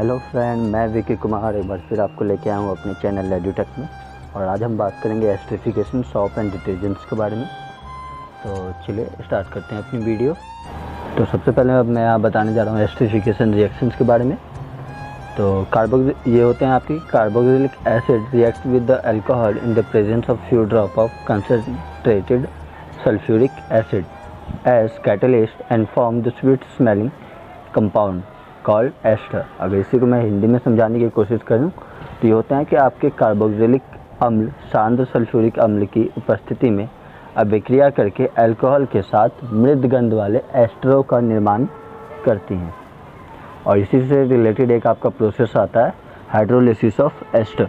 Hello friend, मैं विकी कुमार एक बार फिर आपको लेके आया हूँ अपने चैनल एडुटेक में। और आज हम बात करेंगे एस्टरीफिकेशन सॉप एंड डिटर्जेंट्स के बारे में। तो चलिए स्टार्ट करते हैं अपनी वीडियो। तो सबसे पहले अब मैं बताने जा रहा हूँ एस्टरीफिकेशन रिएक्शंस के बारे में। तो ये होते हैं आपकी carboxylic acid react with the alcohol in the presence of few drop of concentrated sulphuric acid as catalyst and form the sweet smelling compound called ester. अगर इसी को मैं हिंदी में समझाने की कोशिश करूं तो ये होता है कि आपके कार्बोक्सिलिक अम्ल शांत सल्फ्यूरिक अम्ल की उपस्थिति में अभिक्रिया करके अल्कोहल के साथ मृद गंध वाले एस्टरों का निर्माण करती हैं। और इसी से रिलेटेड एक आपका प्रोसेस आता है हाइड्रोलिसिस ऑफ एस्टर।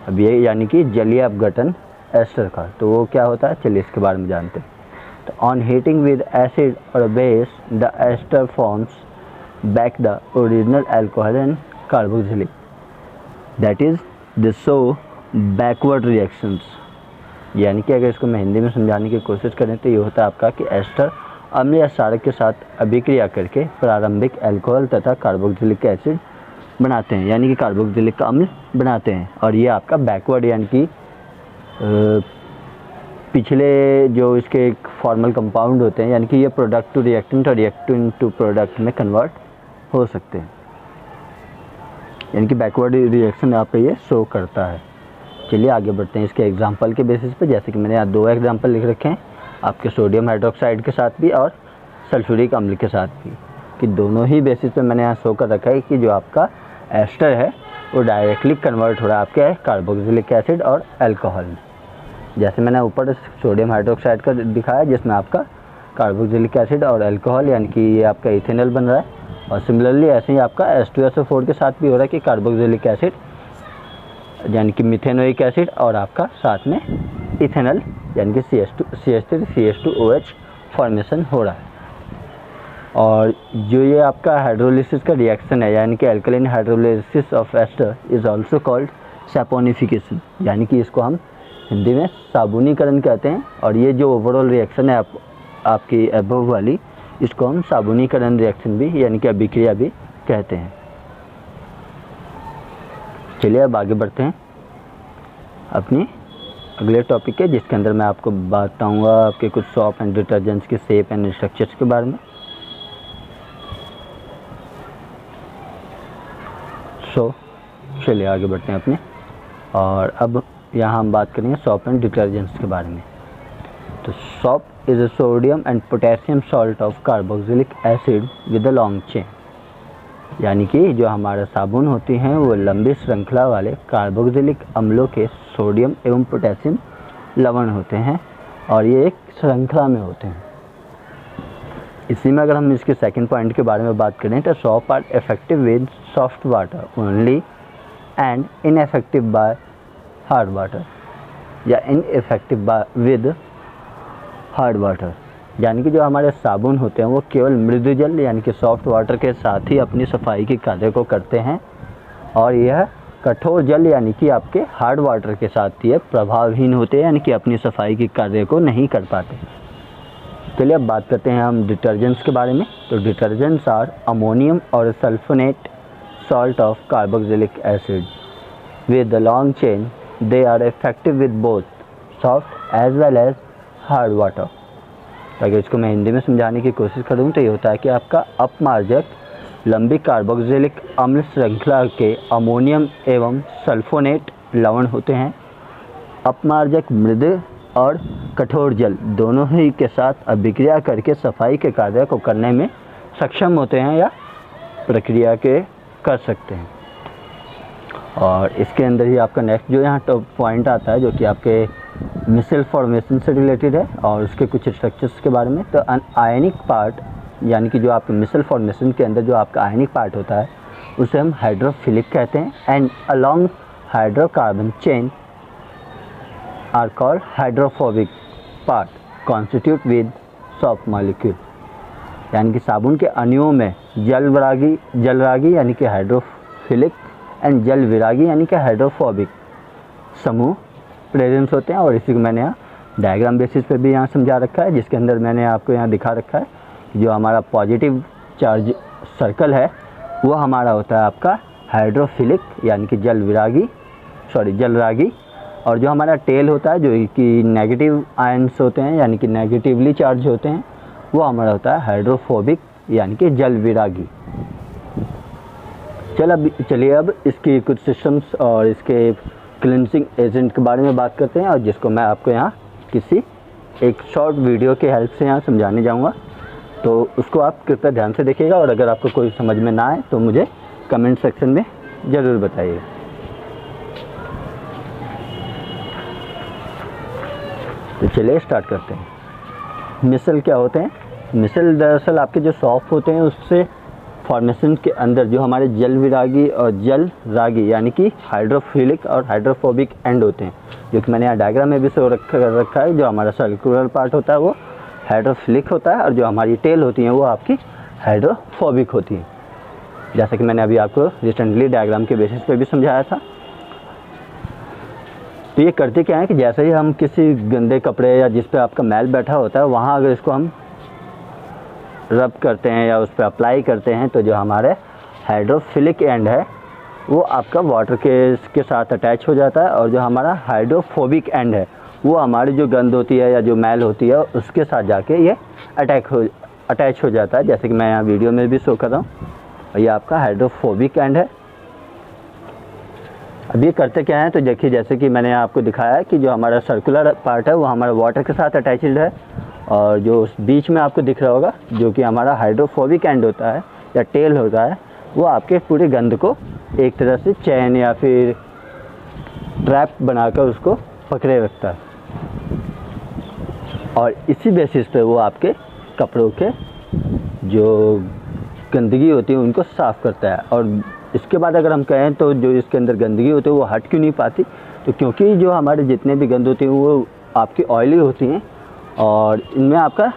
अब ये यानी कि जलीय अपघटन एस्टर का। तो वो क्या होता है, चलिए इसके बारे में जानते हैं। तो ऑन हीटिंग विद एसिड और base the ester forms back the original alcohol and carboxylic, that is the so backward reactions। यानी कि अगर इसको मैं हिंदी में समझाने की कोशिश करें तो ये होता है आपका कि एस्टर अम्ल या क्षारक के साथ अभिक्रिया करके प्रारंभिक अल्कोहल तथा कार्बोक्सिलिक एसिड बनाते हैं, यानी कि कार्बोक्सिलिक अम्ल बनाते हैं। और ये आपका बैकवर्ड यानी कि पिछले जो इसके फॉर्मल कंपाउंड होते हैं, यानी कि ये प्रोडक्ट टू रिएक्टेंट और रिएक्टेंट टू प्रोडक्ट में कन्वर्ट हो सकते हैं, यानी कि बैकवर्ड रिएक्शन आपका ये शो करता है। चलिए आगे बढ़ते हैं इसके एग्जांपल के बेसिस पे। जैसे कि मैंने यहाँ दो एग्जांपल लिख रखे हैं आपके सोडियम हाइड्रोक्साइड के साथ भी और सल्फ्यूरिक अम्ल के साथ भी, कि दोनों ही बेसिस पे मैंने यहाँ शो कर रखा है कि जो आपका एस्टर है वो डायरेक्टली कन्वर्ट हो रहा है आपके कार्बोक्सिलिक एसिड और अल्कोहल में। जैसे मैंने ऊपर सोडियम हाइड्रोक्साइड का दिखाया जिसमें आपका कार्बोक्सिलिक एसिड और अल्कोहल यानी कि ये आपका इथेनॉल बन रहा है। और सिमिलरली ऐसे ही आपका H2SO4 के साथ भी हो रहा है कि कार्बोक्सिलिक एसिड यानी कि मिथेनोइक एसिड और आपका साथ में इथेनॉल यानी कि CH3CH2OH फॉर्मेशन हो रहा है। और जो ये आपका हाइड्रोलिसिस का रिएक्शन है यानी कि alkaline hydrolysis of ester is also called saponification, यानी कि इसको हम हिंदी में साबुनीकरण कहते हैं। और ये जो ओवरऑल रिएक्शन है आपकी अबव वाली, इसको हम साबुनीकरण रिएक्शन भी यानी कि अभिक्रिया भी कहते हैं। चलिए अब आगे बढ़ते हैं अपनी अगले टॉपिक के, जिसके अंदर मैं आपको बताऊंगा आपके कुछ सॉप एंड डिटर्जेंट्स के शेप एंड स्ट्रक्चर्स के बारे में। चलिए आगे बढ़ते हैं अपने। और अब यहाँ हम बात करेंगे सॉप एंड डिटर्जेंट्स के बारे में। तो shop is a sodium and potassium salt of carboxylic acid with a long chain, यानी कि जो हमारा साबुन होती हैं वो लंबी श्रृंखला वाले कार्बोक्सिलिक अम्लों के सोडियम एवं पोटेशियम लवण होते हैं और ये एक श्रृंखला में होते हैं। इसी में अगर हम इसके सेकंड पॉइंट के बारे में बात करें तो soap are effective with soft water only and ineffective by hard water या इनएफेक्टिव विद हार्ड वाटर, यानी कि जो हमारे साबुन होते हैं वो केवल मृदु जल यानी कि सॉफ्ट वाटर के साथ ही अपनी सफाई के कार्य को करते हैं और यह कठोर जल यानी कि आपके हार्ड वाटर के साथ ये प्रभावहीन होते हैं, यानी कि अपनी सफाई के कार्य को नहीं कर पाते। चलिए अब बात करते हैं हम डिटर्जेंट्स के बारे में। तो डिटर्जेंट्स आर अमोनियम और sulphonate salt of carboxylic acid with the long chain. They are effective with both soft as well as hard water. अगर इसको मैं हिंदी में समझाने की कोशिश करूँ तो ये होता है कि आपका अपमार्जक लंबी कार्बोक्सिलिक अम्ल श्रृंखला के अमोनियम एवं सल्फोनेट लवण होते हैं। अपमार्जक मृद और कठोर जल दोनों ही के साथ अभिक्रिया करके सफाई के कार्य को करने में सक्षम होते हैं या प्रक्रिया के कर सकते हैं। और इसके अंदर ही आपका नेक्स्ट जो यहाँ टॉप पॉइंट आता है जो कि आपके मिसल फॉर्मेशन से रिलेटेड है और उसके कुछ स्ट्रक्चर्स के बारे में। तो आयनिक पार्ट यानी कि जो आपके मिसल फॉर्मेशन के अंदर जो आपका आयनिक पार्ट होता है उसे हम हाइड्रोफिलिक कहते हैं and along hydrocarbon chain are called hydrophobic part constitute with soap molecule, यानी कि साबुन के अणुओं में जलरागी यानी कि हाइड्रोफिलिक एंड जल विरागी यानी कि हाइड्रोफोबिक समूह प्रेजेंस होते हैं। और इसी को मैंने यहाँ डायग्राम बेसिस पे भी यहाँ समझा रखा है, जिसके अंदर मैंने आपको यहाँ दिखा रखा है जो हमारा पॉजिटिव चार्ज सर्कल है वो हमारा होता है आपका हाइड्रोफिलिक यानी कि जलरागी, और जो हमारा टेल होता है जो कि नेगेटिव आयंस होते हैं यानी कि नेगेटिवली चार्ज होते हैं, वो हमारा होता है हाइड्रोफोबिक यानी कि जलविरागी। चलिए अब इसकी कुछ सिस्टम्स और इसके क्लिनसिंग एजेंट के बारे में बात करते हैं, और जिसको मैं आपको यहाँ किसी एक शॉर्ट वीडियो के हेल्प से यहाँ समझाने जाऊँगा, तो उसको आप कृपया ध्यान से देखिएगा, और अगर आपको कोई समझ में ना आए तो मुझे कमेंट सेक्शन में ज़रूर बताइएगा। तो चलिए स्टार्ट करते हैं। मिसल क्या होते हैं? मिसल दरअसल आपके जो सॉफ्ट होते हैं उससे फॉर्मेशन के अंदर जो हमारे जलविरागी और जलरागी यानी कि हाइड्रोफिलिक और हाइड्रोफोबिक एंड होते हैं, जो कि मैंने यहाँ डायग्राम में भी शो रखा है। जो हमारा सर्कुलर पार्ट होता है वो हाइड्रोफिलिक होता है, और जो हमारी टेल होती हैं वो आपकी हाइड्रोफोबिक होती हैं, जैसा कि मैंने अभी आपको रिसेंटली डायग्राम के बेसिस पे भी समझाया था। तो ये करते क्या है कि जैसे ही हम किसी गंदे कपड़े या जिस पे आपका मैल बैठा होता है वहाँ अगर इसको हम रब करते हैं या उस पर अप्लाई करते हैं, तो जो हमारे हाइड्रोफिलिक एंड है वो आपका वाटर के साथ अटैच हो जाता है, और जो हमारा हाइड्रोफोबिक एंड है वो हमारी जो गंद होती है या जो मैल होती है उसके साथ जाके ये अटैच हो जाता है, जैसे कि मैं यहाँ वीडियो में भी शो कर रहा हूँ। और ये आपका हाइड्रोफोबिक एंड है। अब ये करते क्या है, तो देखिए जैसे कि मैंने आपको दिखाया है कि जो हमारा सर्कुलर पार्ट है वो हमारा वाटर के साथ अटैच्ड है, और जो उस बीच में आपको दिख रहा होगा जो कि हमारा हाइड्रोफोबिक एंड होता है या टेल होता है, वो आपके पूरे गंद को एक तरह से चैन या फिर ट्रैप बनाकर उसको पकड़े रखता है, और इसी बेसिस पे वो आपके कपड़ों के जो गंदगी होती है उनको साफ़ करता है। और इसके बाद अगर हम कहें तो जो इसके अंदर गंदगी होती है वो हट क्यों नहीं पाती, तो क्योंकि जो हमारे जितने भी गंद होती हैं वो आपकी ऑयली होती हैं, और इनमें आपका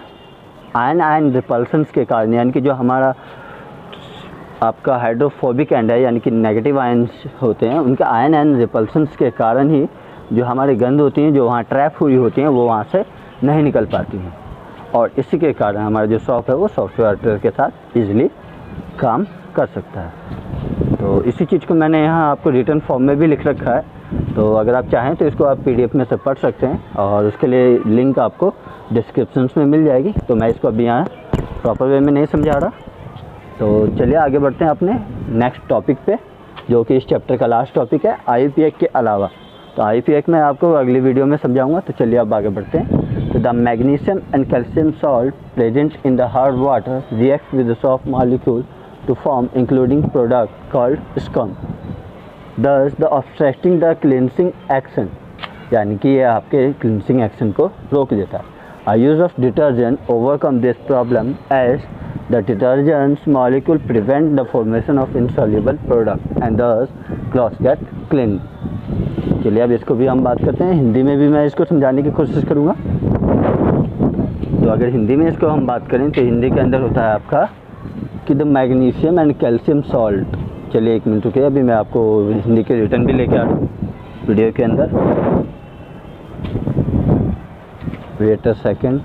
आयन रिपल्सन्स के कारण, यानी कि जो हमारा आपका हाइड्रोफोबिक एंड है यानी कि नेगेटिव आयन्स होते हैं, उनके आयन रिपल्सन्स के कारण ही जो हमारी गंद होती हैं जो वहाँ ट्रैप हुई होती हैं वो वहाँ से नहीं निकल पाती हैं, और इसी के कारण हमारा जो सॉफ्ट है वो सॉफ्टवेयर के साथ ईजिली काम कर सकता है। तो इसी चीज़ को मैंने यहाँ आपको रिटर्न फॉर्म में भी लिख रखा है, तो अगर आप चाहें तो इसको आप PDF में से पढ़ सकते हैं, और उसके लिए लिंक आपको डिस्क्रिप्शन में मिल जाएगी। तो मैं इसको अभी यहाँ प्रॉपर वे में नहीं समझा रहा, तो चलिए आगे बढ़ते हैं अपने नेक्स्ट टॉपिक पे, जो कि इस चैप्टर का लास्ट टॉपिक है IUPAC के अलावा। तो IUPAC मैं आपको अगली वीडियो में समझाऊँगा। तो चलिए अब आगे बढ़ते हैं। तो the magnesium and calcium salt present in the hard water react with the soft molecule to form including product called scum, thus the obstructing the cleansing action, यानी कि ये आपके cleansing action को रोक देता है। A use of detergent overcome this problem as the detergent's molecule prevent the formation of insoluble product and thus clothes get clean। चलिए अब इसको भी हम बात करते हैं, हिंदी में भी मैं इसको समझाने की कोशिश करूँगा। तो अगर हिंदी में इसको हम बात करें तो हिंदी के अंदर होता है आपका कि the magnesium and calcium salt. चलिए एक मिनट रुकिए, अभी मैं आपको हिंदी के रिटर्न भी लेके आ रहा हूँ वीडियो के अंदर। Wait a second.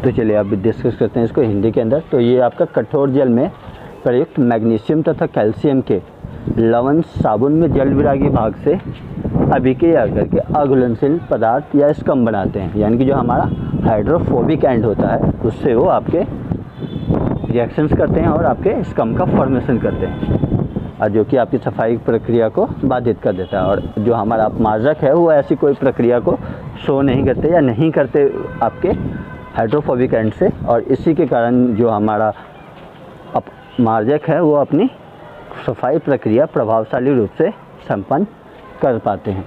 तो चलिए अब डिस्कस करते हैं इसको हिंदी के अंदर। तो ये आपका कठोर जल में प्रयुक्त मैग्नीशियम तथा कैल्शियम के लवण साबुन में जल विरागी भाग से अभिक्रिया करके अघुलनशील पदार्थ या स्कम बनाते हैं, यानी कि जो हमारा हाइड्रोफोबिक एंड होता है उससे वो आपके रिएक्शंस करते हैं और आपके स्कम का फॉर्मेशन करते हैं, और जो कि आपकी सफाई प्रक्रिया को बाधित कर देता है। और जो हमारा अपमार्जक है वो ऐसी कोई प्रक्रिया को शो नहीं करते या नहीं करते आपके हाइड्रोफोबिक एंड से, और इसी के कारण जो हमारा अपमार्जक है वो अपनी सफाई प्रक्रिया प्रभावशाली रूप से संपन्न कर पाते हैं।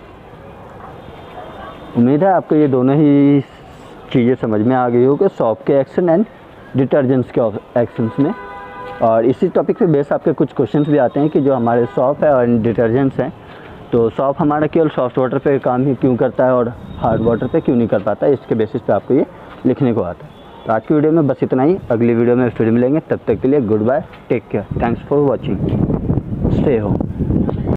उम्मीद है आपको ये दोनों ही चीज़ें समझ में आ गई होगी, सॉप के एक्शन एंड डिटर्जेंट्स के एक्शंस में। और इसी टॉपिक पे बेस आपके कुछ क्वेश्चंस भी आते हैं कि जो हमारे सॉप है और डिटर्जेंट्स हैं, तो सॉप हमारा केवल सॉफ्ट वाटर पे काम ही क्यों करता है और हार्ड वाटर पे क्यों नहीं कर पाता, इसके बेसिस पे आपको ये लिखने को आता है। तो आज की वीडियो में बस इतना ही, अगली वीडियो में फिर मिलेंगे, तब तक के लिए good bye, take care, thanks for watching, stay home.